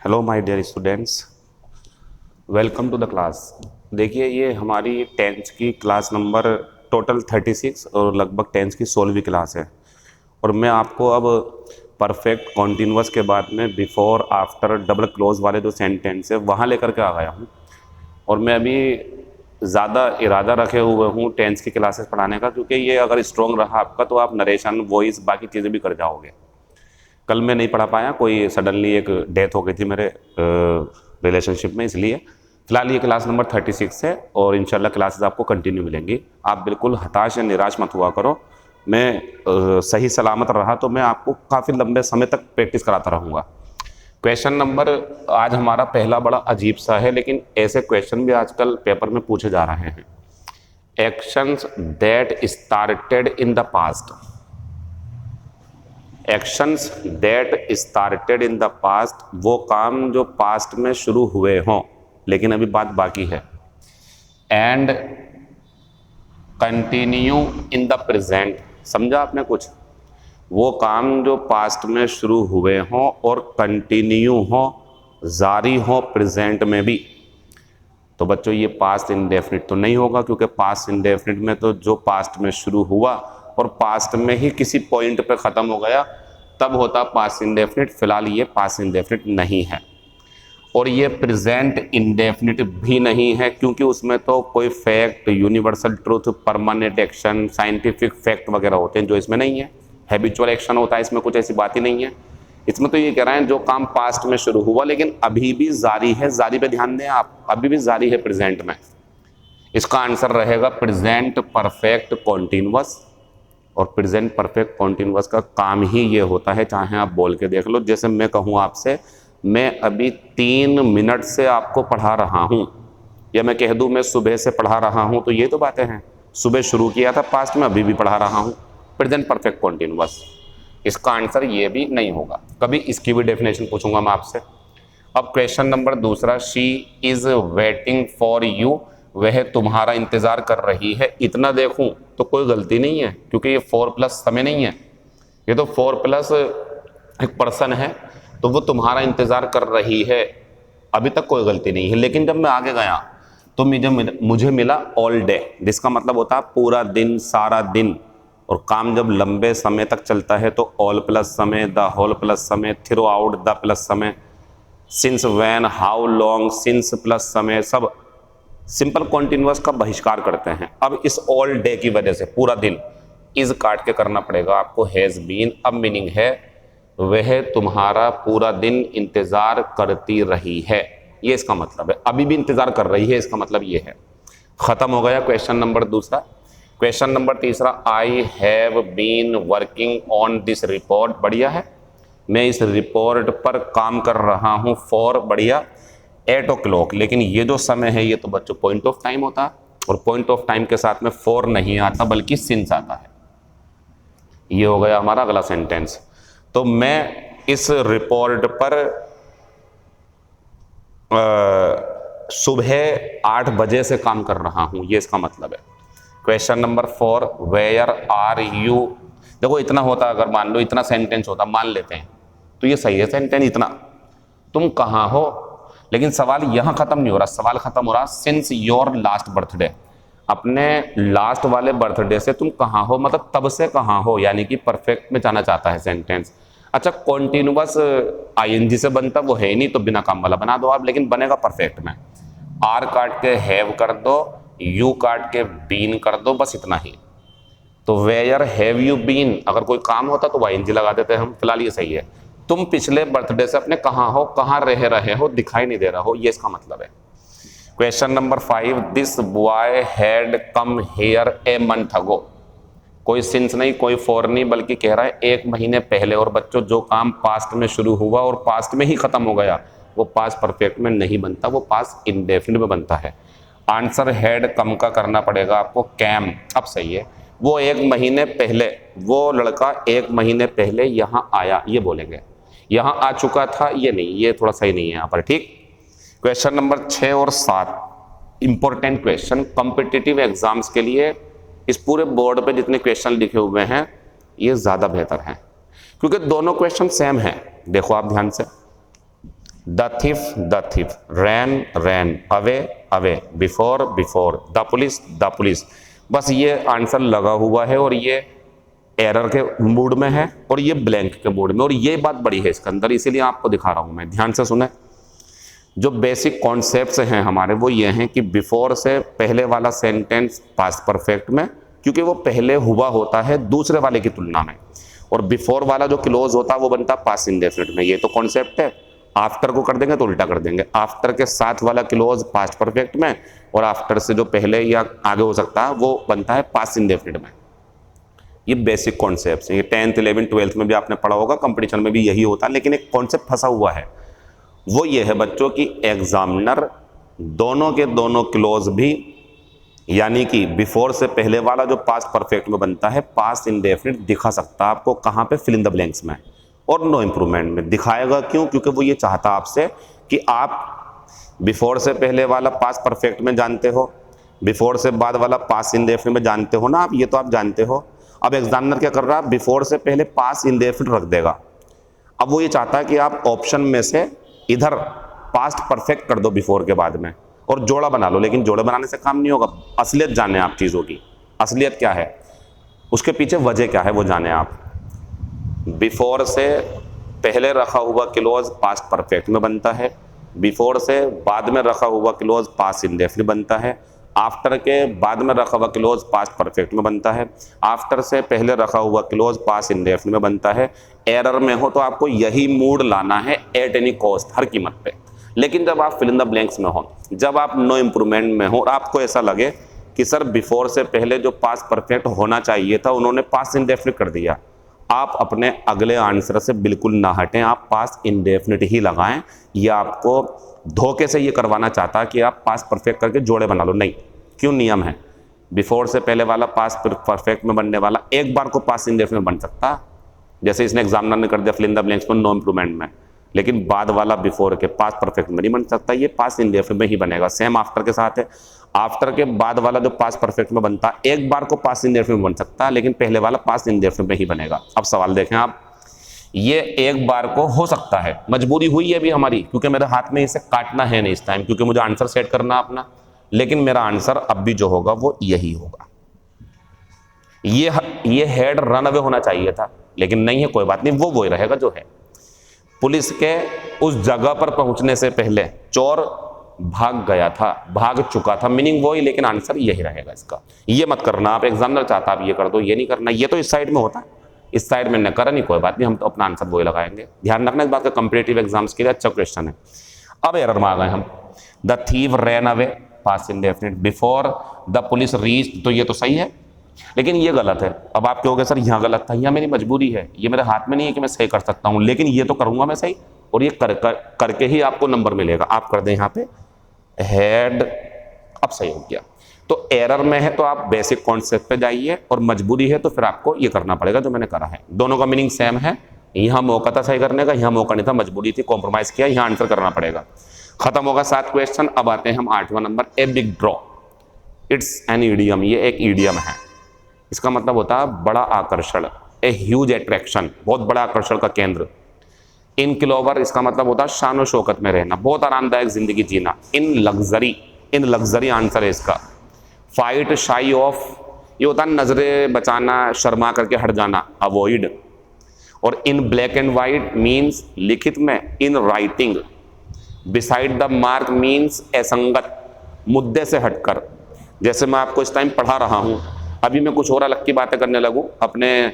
Hello my dear students, welcome to the class. देखिए, ये हमारी टेंथ की क्लास नंबर टोटल 36 और लगभग टेंथ की 16वीं क्लास है। और मैं आपको अब परफेक्ट कॉन्टीन्यूअस के बाद में बिफोर आफ्टर डबल क्लोज वाले जो सेंटेंस है वहाँ लेकर के आ गया हूँ। और मैं अभी ज़्यादा इरादा रखे हुए हूँ टेंथ की क्लासेस पढ़ाने का, क्योंकि ये अगर स्ट्रॉन्ग रहा आपका तो आप नरेशन, वॉइस, बाकी चीज़ें भी कर जाओगे। कल मैं नहीं पढ़ा पाया, कोई सडनली एक डेथ हो गई थी मेरे रिलेशनशिप में, इसलिए फिलहाल ये क्लास नंबर 36 है और इंशाल्लाह क्लासेस आपको कंटिन्यू मिलेंगी। आप बिल्कुल हताश या निराश मत हुआ करो। मैं सही सलामत रहा तो मैं आपको काफ़ी लंबे समय तक प्रैक्टिस कराता रहूँगा। क्वेश्चन नंबर आज हमारा पहला बड़ा अजीब सा है, लेकिन ऐसे क्वेश्चन भी आजकल पेपर में पूछे जा रहे हैं। Actions that started in the past. Actions that started in the past, वो काम जो पास्ट में शुरू हुए हों लेकिन अभी बात बाकी है। And continue in the present, समझा आपने कुछ? वो काम जो पास्ट में शुरू हुए हों और कंटिन्यू हों, जारी हों प्रेजेंट में भी। तो बच्चों, ये पास्ट इंडेफिनिट तो नहीं होगा, क्योंकि पास्ट इंडेफिनिट में तो जो पास्ट में शुरू हुआ और पास्ट में ही किसी पॉइंट पे ख़त्म हो गया तब होता पास्ट इंडेफिनिट। फिलहाल ये पास्ट इंडेफिनिट नहीं है। और ये प्रेजेंट इंडेफिनिट भी नहीं है, क्योंकि उसमें तो कोई fact, universal truth, permanent action, scientific fact वगैरह होते हैं जो इसमें नहीं है। हैबिचुअल एक्शन होता है, इसमें कुछ ऐसी बात ही नहीं है। इसमें तो ये कह रहे हैं जो काम पास्ट में शुरू हुआ लेकिन अभी भी जारी है। जारी पे ध्यान दें आप, अभी भी जारी है प्रेजेंट में। इसका आंसर रहेगा प्रेजेंट परफेक्ट कॉन्टिन्यूअस। और प्रेजेंट परफेक्ट कॉन्टिन्यूअस का काम ही ये होता है, चाहे आप बोल के देख लो। जैसे मैं कहूँ आपसे, मैं अभी 3 मिनट से आपको पढ़ा रहा हूँ, या मैं कह दूँ मैं सुबह से पढ़ा रहा हूँ, तो ये तो बातें हैं। सुबह शुरू किया था पास्ट में, अभी भी पढ़ा रहा हूँ। प्रेजेंट परफेक्ट कॉन्टिन्यूअस, इसका आंसर ये भी नहीं होगा। कभी इसकी भी डेफिनेशन पूछूंगा मैं आपसे। अब क्वेश्चन नंबर दूसरा, she is waiting for you, वह तुम्हारा इंतजार कर रही है। इतना देखूं तो कोई गलती नहीं है, क्योंकि ये 4 प्लस समय नहीं है, ये तो 4 प्लस एक पर्सन है, तो वो तुम्हारा इंतजार कर रही है। अभी तक कोई गलती नहीं है। लेकिन जब मैं आगे गया तो मुझे मिला ऑल डे, जिसका मतलब होता है पूरा दिन, सारा दिन। और काम जब लंबे समय तक चलता है तो ऑल प्लस समय, द होल प्लस समय, थ्रू आउट द प्लस समय, since, when, how long, since plus समय, सब सिंपल कॉन्टिन्यूअस का बहिष्कार करते हैं। अब इस ऑल डे की वजह से पूरा दिन इज काट के करना पड़ेगा आपको, हैज बीन। अब मीनिंग है वह तुम्हारा पूरा दिन इंतजार करती रही है, ये इसका मतलब है। अभी भी इंतजार कर रही है, इसका मतलब ये है। खत्म हो गया क्वेश्चन नंबर दूसरा। क्वेश्चन नंबर तीसरा, I have been working on this report, बढ़िया है। मैं इस रिपोर्ट पर काम कर रहा हूँ फॉर, बढ़िया, 8 o'clock। लेकिन ये जो समय है ये तो बच्चों पॉइंट ऑफ टाइम होता है, और पॉइंट ऑफ टाइम के साथ में फॉर नहीं आता बल्कि सिंस आता है। ये हो गया हमारा अगला सेंटेंस। तो मैं इस रिपोर्ट पर सुबह 8 बजे से काम कर रहा हूं, ये इसका मतलब है। Question number 4, where are you. देखो, इतना होता, अगर मान लो इतना सेंटेंस होता, मान लेते हैं तो ये सही है सेंटेंस, इतना, तुम कहाँ हो। लेकिन सवाल यहां खत्म नहीं हो रहा, सवाल खत्म हो रहा सिंस योर लास्ट बर्थडे, अपने लास्ट वाले बर्थडे से तुम कहाँ हो, मतलब तब से कहाँ हो, यानी कि परफेक्ट में जाना चाहता है सेंटेंस। अच्छा, कॉन्टिन्यूअस आईएनजी से बनता, वो है नहीं, तो बिना काम वाला बना दो आप, लेकिन बनेगा परफेक्ट में। आर काट के हैव कर दो, यू काट के बीन कर दो, बस इतना ही। तो वेयर हैव यू बीन, अगर कोई काम होता तो वाईएनजी लगा देते हैं हम, फिलहाल ये सही है। तुम पिछले बर्थडे से अपने कहाँ हो, कहाँ रह रहे हो, दिखाई नहीं दे रहा हो, ये इसका मतलब है। Question number 5, this boy had come here a month ago. कोई सिंस नहीं, कोई फॉर नहीं, बल्कि कह रहा है 1 महीने पहले। और बच्चों, जो काम पास्ट में शुरू हुआ और पास्ट में ही खत्म हो गया वो पास्ट परफेक्ट में नहीं बनता, वो पास्ट इंडेफिनिट में बनता है। आंसर हैड कम का करना पड़ेगा आपको, कैम। अब सही है, वो 1 महीने पहले, वो लड़का 1 महीने पहले यहाँ आया, ये बोलेंगे। यहाँ आ चुका था, ये नहीं, ये थोड़ा सही नहीं है यहाँ पर, ठीक। क्वेश्चन नंबर 6 और 7 इंपॉर्टेंट क्वेश्चन कॉम्पिटिटिव एग्जाम्स के लिए। इस पूरे बोर्ड पे जितने क्वेश्चन लिखे हुए हैं ये ज़्यादा बेहतर हैं, क्योंकि दोनों क्वेश्चन सेम हैं। देखो आप ध्यान से, the thief, ran ran, away away, before before, the police. बस ये आंसर लगा हुआ है और ये एरर के मूड में है और ये ब्लैंक के मूड में, और ये बात बड़ी है इसके अंदर, इसीलिए आपको दिखा रहा हूं मैं, ध्यान से सुने। जो बेसिक कॉन्सेप्ट्स हैं हमारे वो ये हैं कि बिफोर से पहले वाला सेंटेंस पास्ट परफेक्ट में, क्योंकि वो पहले हुआ होता है दूसरे वाले की तुलना में, और बिफोर वाला जो क्लोज होता है वो बनता है पास्ट इंडेफिनिट में। ये तो कॉन्सेप्ट है। आफ्टर को कर देंगे तो उल्टा कर देंगे, आफ्टर के साथ वाला क्लोज पास्ट परफेक्ट में, और आफ्टर से जो पहले या आगे हो सकता है वो बनता है पास्ट इंडेफिनिट में। ये बेसिक कॉन्सेप्ट्स हैं, ये 10th 11th 12th में भी आपने पढ़ा होगा, कंपटीशन में भी यही होता है। लेकिन एक कॉन्सेप्ट फंसा हुआ है, वो ये है बच्चों की एग्जामिनर दोनों के दोनों क्लोज भी, यानी कि बिफोर से पहले वाला जो पास्ट परफेक्ट में बनता है पास्ट इंडेफिनिट दिखा सकता है आपको, कहाँ पे, फिल इन द ब्लैंक्स में और नो इंप्रूवमेंट में दिखाएगा। क्यों? क्योंकि वो ये चाहता आपसे कि आप बिफोर से पहले वाला पास्ट परफेक्ट में जानते हो, बिफोर से बाद वाला पास्ट इंडेफिनिट में जानते हो ना आप, ये तो आप जानते हो। अब एग्जामिनर क्या कर रहा है, बिफोर से पहले पास्ट इंडेफिनिट रख देगा। अब वो ये चाहता है कि आप ऑप्शन में से इधर पास्ट परफेक्ट कर दो बिफोर के बाद में और जोड़ा बना लो, लेकिन जोड़े बनाने से काम नहीं होगा। असलियत जाने आप चीज़ों की, असलियत क्या है, उसके पीछे वजह क्या है वो जाने आप। बिफोर से पहले रखा हुआ क्लोज पास्ट परफेक्ट में बनता है, बिफोर से बाद में रखा हुआ क्लोज पास्ट इंडेफिनिट बनता है, आफ्टर के बाद में रखा हुआ क्लोज पास्ट परफेक्ट में बनता है, आफ्टर से पहले रखा हुआ क्लोज पास्ट इंडेफिनिट में बनता है। एरर में हो तो आपको यही मूड लाना है एट एनी कॉस्ट, हर कीमत पे। लेकिन जब आप फिल इन द ब्लैंक्स में हो, जब आप नो इम्प्रूवमेंट में हो और आपको ऐसा लगे कि सर बिफोर से पहले जो पास्ट परफेक्ट होना चाहिए था उन्होंने पास्ट इंडेफिनिट कर दिया, आप अपने अगले आंसर से बिल्कुल ना हटें, आप पास्ट इंडेफिनिट ही लगाएं। ये आपको धोखे से ये करवाना चाहता है कि आप पास्ट परफेक्ट करके जोड़े बना लो, नहीं। क्यों? नियम है, बिफोर से पहले वाला पास्ट परफेक्ट में बनने वाला एक बार को पास्ट इंडेफिनिट में बन सकता, जैसे इसने एग्जामिनर ने कर दिया फिल इन द ब्लैंक्स में नो इंप्रूवमेंट में, लेकिन बाद वाला बिफोर के पास्ट परफेक्ट में नहीं बन सकता, ये पास्ट इंडेफिनिट में ही बनेगा। सेम आफ्टर के साथ है, आफ्टर के बाद वाला जो पास्ट परफेक्ट में बनता है एक बार को पास्ट इंडेफिनिट में बन सकता है, लेकिन पहले वाला पास्ट इंडेफिनिट में ही बनेगा। अब सवाल देखें आप, ये एक बार को हो सकता है, मजबूरी हुई है अभी हमारी, क्योंकि मेरे हाथ में इसे काटना है नहीं इस टाइम, क्योंकि मुझे आंसर सेट करना अपना, लेकिन मेरा आंसर अब भी जो होगा वो यही होगा। ये हेड रन अवे होना चाहिए था, लेकिन नहीं है, कोई बात नहीं, वो वही रहेगा जो है। पुलिस के उस जगह पर पहुंचने से पहले चोर भाग गया था, भाग चुका था, मीनिंग वही, लेकिन आंसर यही रहेगा इसका। ये मत करना आप, एग्जामिनर चाहता आप ये कर दो, ये नहीं करना, ये तो इस साइड में होता है, इस साइड में न करा नहीं, कोई बात नहीं, हम तो अपना आंसर वही लगाएंगे। ध्यान रखना इस बात का, कंपीटिटिव एग्जाम्स के लिए अच्छा क्वेश्चन है। अब एरर में आ गए हम, the thief ran away past indefinite, before the police reach, तो ये तो सही है, लेकिन ये गलत है। अब आप कहोगे सर यहाँ गलत था, यहाँ मेरी मजबूरी है, ये मेरे हाथ में नहीं है कि मैं सही कर सकता हूँ, लेकिन ये तो करूंगा मैं सही, और ये करके ही आपको नंबर मिलेगा। आप कर दें यहाँ पे हेड, अब सही हो गया। तो एरर में है तो आप बेसिक कॉन्सेप्ट पे जाइए, और मजबूरी है तो फिर आपको ये करना पड़ेगा जो मैंने करा है। दोनों का मीनिंग सेम है, यहाँ मौका था सही करने का, यहाँ मौका नहीं था, मजबूरी थी, कॉम्प्रोमाइज किया, यहाँ आंसर करना पड़ेगा। खत्म होगा 7 क्वेश्चन। अब आते हैं हम 8वां नंबर, a big draw. It's an idiom, ये एक ईडियम है, इसका मतलब होता है बड़ा आकर्षण, ए ह्यूज अट्रैक्शन, बहुत बड़ा आकर्षण का केंद्र। इन क्लोवर, इसका मतलब होता है शान शौकत में रहना, बहुत आरामदायक जिंदगी जीना। इन लग्जरी आंसर है इसका। फाइट शाई ऑफ, ये होता है नजरें बचाना, शर्मा करके हट जाना, अवॉइड। और इन ब्लैक एंड व्हाइट मीन्स लिखित में, in writing. Beside the mark means असंगत, मुद्दे से हटकर। जैसे मैं आपको इस टाइम पढ़ा रहा हूं, अभी मैं कुछ और अलग की बातें करने लगूं, अपने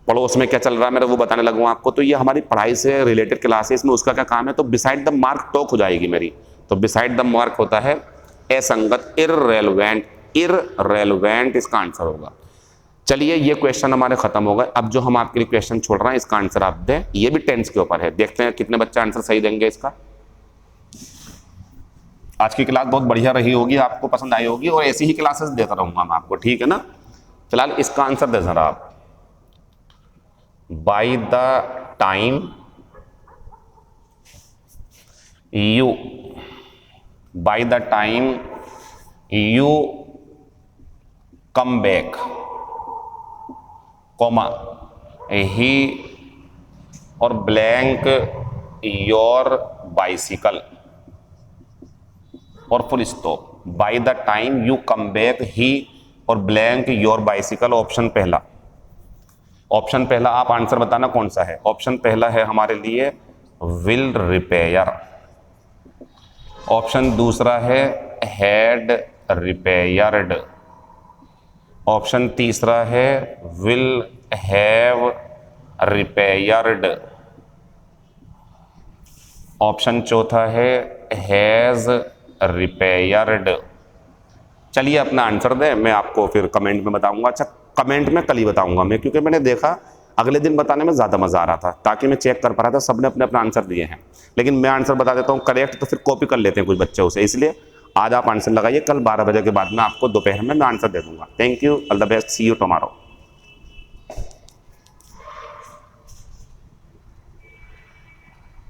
पड़ोस में क्या चल रहा है मेरा वो बताने लगूं आपको, तो ये हमारी पढ़ाई से रिलेटेड क्लासेस में उसका क्या काम है, तो बिसाइड द मार्क टॉक हो जाएगी मेरी। तो बिसाइड द मार्क होता है असंगत, इररेलेवेंट इसका आंसर होगा। चलिए ये क्वेश्चन हमारे खत्म हो गए। अब जो हम आपके लिए क्वेश्चन छोड़ रहे हैं इसका आंसर आप दें, ये भी टेंस के ऊपर है, देखते हैं कितने बच्चे आंसर सही देंगे इसका। आज की क्लास बहुत बढ़िया रही होगी, आपको पसंद आई होगी, और ऐसी ही क्लासेस देता रहूंगा मैं आपको, ठीक है ना। फिलहाल इसका आंसर दे जरा आप, by the time you come back, comma he और ब्लैंक योर बाइसिकल और full stop, by the time you come back he और ब्लैंक योर बाइसिकल। ऑप्शन पहला, ऑप्शन पहला आप आंसर बताना कौन सा है। ऑप्शन पहला है हमारे लिए विल रिपेयर, ऑप्शन दूसरा है हैड रिपेयर्ड, ऑप्शन तीसरा है विल हैव रिपेयर्ड, ऑप्शन चौथा है हैज रिपेयर्ड। चलिए अपना आंसर दें, मैं आपको फिर कमेंट में बताऊंगा। अच्छा कमेंट में कल ही बताऊंगा मैं, क्योंकि मैंने देखा अगले दिन बताने में ज़्यादा मज़ा आ रहा था, ताकि मैं चेक कर पा रहा था सबने अपने अपना आंसर दिए हैं। लेकिन मैं आंसर बता देता हूँ करेक्ट, तो फिर कॉपी कर लेते हैं कुछ बच्चे उसे, इसलिए आज आप आंसर लगाइए, कल 12 बजे के बाद में आपको दोपहर में मैं आंसर दे दूंगा। Thank you, all the best, see you tomorrow.